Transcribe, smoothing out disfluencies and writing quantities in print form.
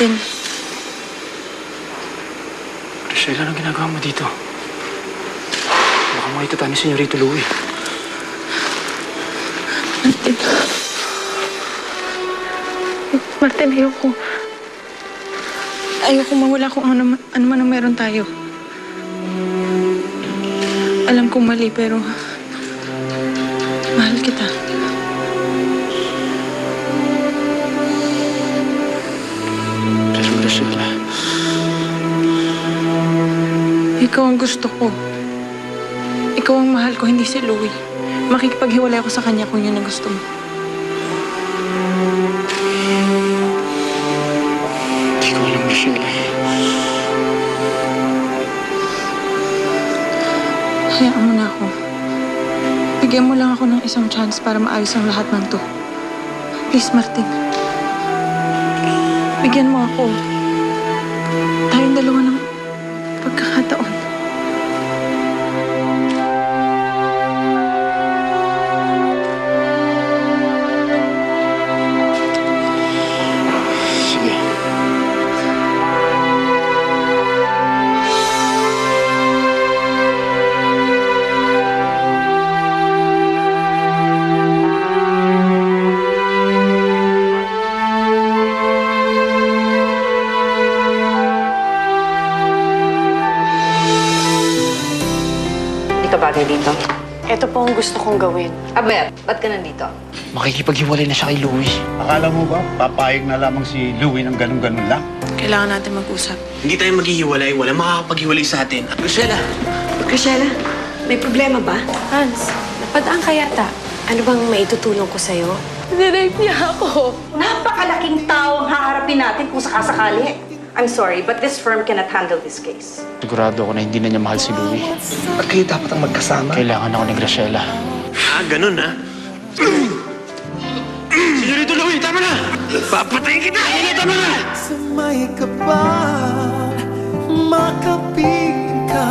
Martin. Graciela, anong ginagawa mo dito? Baka makita tayo ni Senyorito Louie. Martin. Martin, ayoko. Ayoko mawala kung ano man ang meron tayo. Alam kong mali, pero mahal kita. Pero Graciela, Ikaw ang gusto ko. Ikaw ang mahal ko, hindi si Louie. Makikipaghiwalay ako sa kanya kung yun ang gusto mo. hindi ko alam, Graciela. Hayaan mo na ako. Bigyan mo lang ako ng isang chance para maayos ang lahat ng to. Please, Martin. Bigyan mo ako. Tayong dalawa ng pagkakataon. Sige. Hindi ka bagay dito. Ito po ang gusto kong gawin. Aber, ba't ka nandito? Makikipaghiwalay na siya kay Louie. Akala mo ba, papayag na lamang si Louie ng ganun-ganun lang? Kailangan natin mag-usap. Hindi tayo maghihiwalay. Walang makakapaghiwalay sa atin. At Graciela, Graciela, may problema ba? Hans, napadaan ka yata. Ano bang maitutulong ko sa'yo? Nirape niya ako. Napakalaking tao ang haharapin natin kung sakasakali. I'm sorry, but this firm cannot handle this case. Sigurado ako na hindi na niya mahal si Louie. ba't kayo dapat ang magkasama? Kailangan ako ni Graciela. Ganun ha? Senyorito Louie, tama na! Papatayin kita! Tama na! Sumay ka pa, makaping ka.